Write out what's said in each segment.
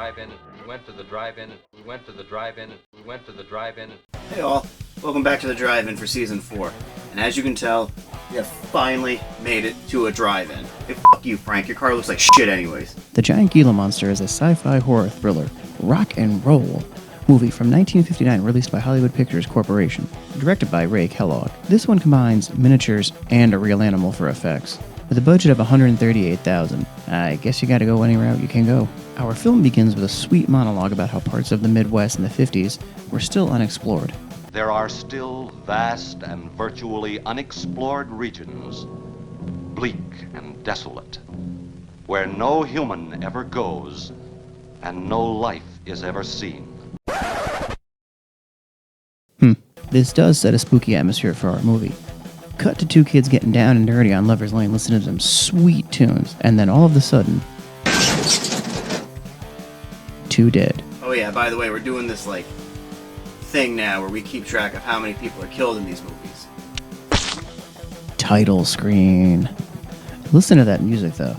drive-in. We went to the drive-in. We went to the drive-in. We went to the drive-in. Hey all, welcome back to the drive-in for season 4. And as you can tell, we have finally made it to a drive-in. Hey, fuck you, Frank. Your car looks like shit anyways. The Giant Gila Monster is a sci-fi horror thriller, rock and roll movie from 1959 released by Hollywood Pictures Corporation, directed by Ray Kellogg. This one combines miniatures and a real animal for effects. With a budget of $138,000, I guess you gotta go any route you can go. Our film begins with a sweet monologue about how parts of the Midwest in the 50s were still unexplored. There are still vast and virtually unexplored regions, bleak and desolate, where no human ever goes and no life is ever seen. This does set a spooky atmosphere for our movie. Cut to two kids getting down and dirty on Lover's Lane listening to some sweet tunes, and then all of a sudden, two dead. Oh yeah, by the way, we're doing this, thing now where we keep track of how many people are killed in these movies. Title screen. Listen to that music, though.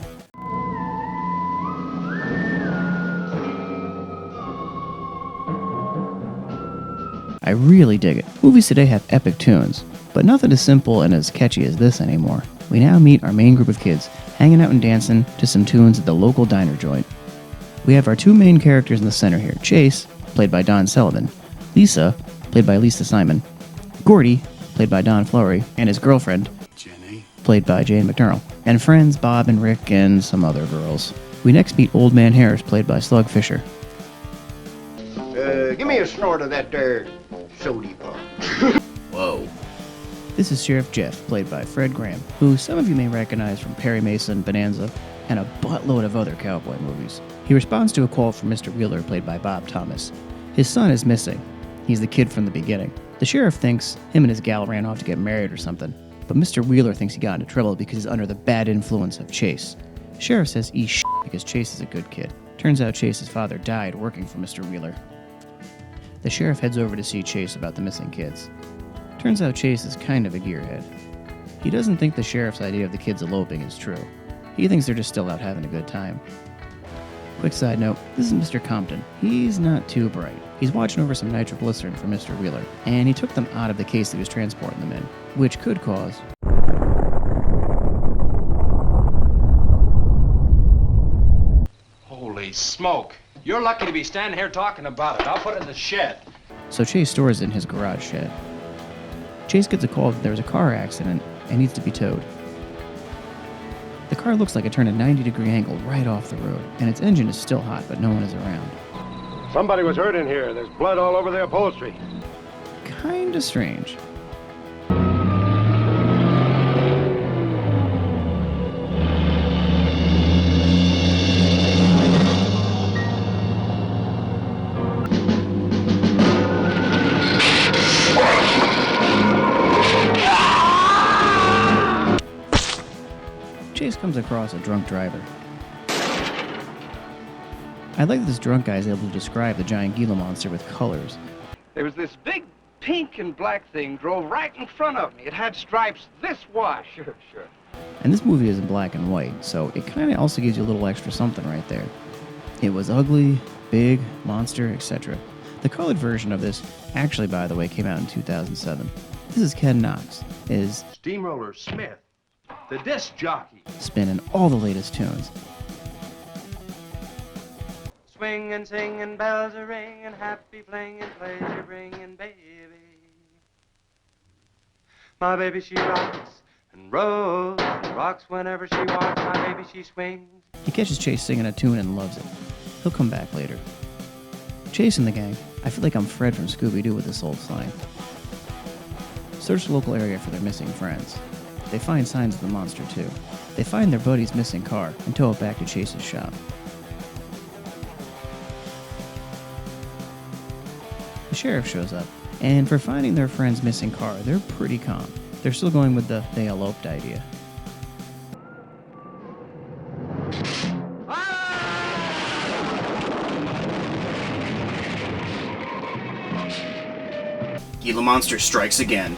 I really dig it. Movies today have epic tunes, but nothing as simple and as catchy as this anymore. We now meet our main group of kids, hanging out and dancing to some tunes at the local diner joint. We have our two main characters in the center here, Chase, played by Don Sullivan, Lisa, played by Lisa Simon, Gordy, played by Don Flory, and his girlfriend, Jenny, played by Jane McDermott, and friends Bob and Rick and some other girls. We next meet Old Man Harris, played by Slug Fisher. Give me a snort of that there sody pop. Whoa. This is Sheriff Jeff, played by Fred Graham, who some of you may recognize from Perry Mason, Bonanza, and a buttload of other cowboy movies. He responds to a call from Mr. Wheeler, played by Bob Thomas. His son is missing. He's the kid from the beginning. The sheriff thinks him and his gal ran off to get married or something, but Mr. Wheeler thinks he got into trouble because he's under the bad influence of Chase. Sheriff says he's shit because Chase is a good kid. Turns out Chase's father died working for Mr. Wheeler. The sheriff heads over to see Chase about the missing kids. Turns out Chase is kind of a gearhead. He doesn't think the sheriff's idea of the kids eloping is true. He thinks they're just still out having a good time. Quick side note, this is Mr. Compton. He's not too bright. He's watching over some nitroglycerin for Mr. Wheeler, and he took them out of the case that he was transporting them in, which could cause... Holy smoke. You're lucky to be standing here talking about it. I'll put it in the shed. So Chase stores it in his garage shed. Chase gets a call that there was a car accident and needs to be towed. The car looks like it turned a 90-degree angle right off the road, and its engine is still hot, but no one is around. Somebody was hurt in here. There's blood all over the upholstery. Kinda strange. Chase comes across a drunk driver. I like that this drunk guy is able to describe the Giant Gila Monster with colors. There was this big pink and black thing drove right in front of me. It had stripes this wide. Sure. And this movie is in black and white, so it kind of also gives you a little extra something right there. It was ugly, big, monster, etc. The colored version of this actually, by the way, came out in 2007. This is Ken Knox, is Steamroller Smith, the disc jockey. spinning all the latest tunes. Swinging, singing, bells are ringing, happy playing, pleasure bringing, baby. My baby, she rocks and rolls and rocks whenever she walks. My baby, she swings. He catches Chase singing a tune and loves it. He'll come back later. Chase and the gang, I feel like I'm Fred from Scooby-Doo with this old sign. Search the local area for their missing friends. They find signs of the monster too. They find their buddy's missing car and tow it back to Chase's shop. The sheriff shows up, and for finding their friend's missing car, they're pretty calm. They're still going with the they eloped idea. Gila Monster strikes again.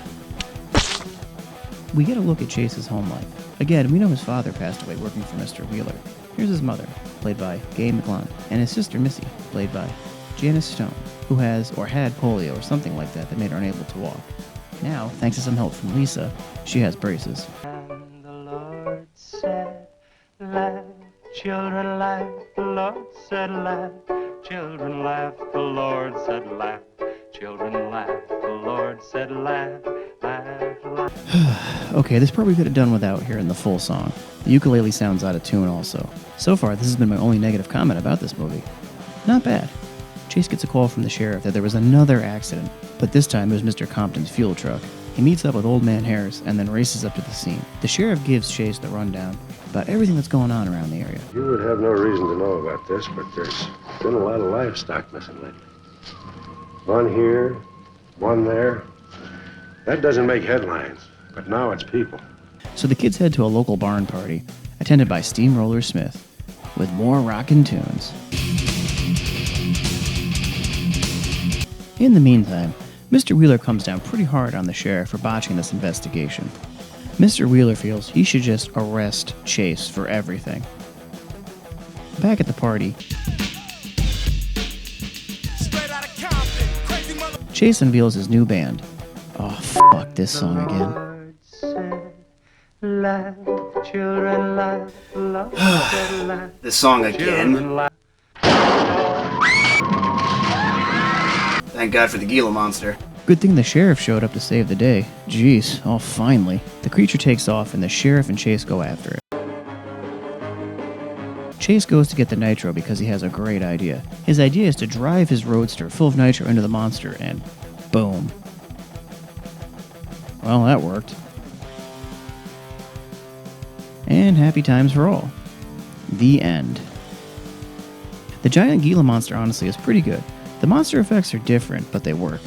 We get a look at Chase's home life. Again, we know his father passed away working for Mr. Wheeler. Here's his mother. played by Gay McLund, and his sister Missy, played by Janice Stone, who has or had polio or something like that made her unable to walk. Now, thanks to some help from Lisa, she has braces. And the Lord said, laugh, children laugh, the Lord said laugh, children laugh, the Lord said laugh, children laugh, the Lord said laugh, laugh, laugh. Okay, this part we could have done without hearing the full song. The ukulele sounds out of tune also. So far, this has been my only negative comment about this movie. Not bad. Chase gets a call from the sheriff that there was another accident, but this time it was Mr. Compton's fuel truck. He meets up with Old Man Harris and then races up to the scene. The sheriff gives Chase the rundown about everything that's going on around the area. You would have no reason to know about this, but there's been a lot of livestock missing lately. One here, one there. That doesn't make headlines, but now it's people. So the kids head to a local barn party, attended by Steamroller Smith, with more rockin' tunes. In the meantime, Mr. Wheeler comes down pretty hard on the sheriff for botching this investigation. Mr. Wheeler feels he should just arrest Chase for everything. Back at the party, Chase unveils his new band. Oh, fuck this song again. Lord said, laugh, children laugh, the Lord said laugh, This song again. children laugh. Thank God for the Gila monster. Good thing the sheriff showed up to save the day. Jeez, oh finally. The creature takes off and the sheriff and Chase go after it. Chase goes to get the nitro because he has a great idea. His idea is to drive his roadster full of nitro into the monster and boom. Well, that worked. And happy times for all. The end. The Giant Gila monster honestly is pretty good. The monster effects are different, but they work.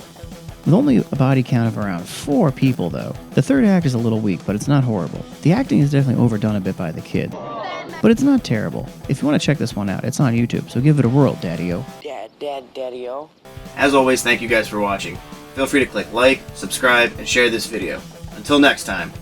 With only a body count of around 4 people, though, the third act is a little weak, but it's not horrible. The acting is definitely overdone a bit by the kid, but it's not terrible. If you want to check this one out, it's on YouTube, so give it a whirl, Daddy-O. Daddy-o. As always, thank you guys for watching. Feel free to click like, subscribe, and share this video. Until next time.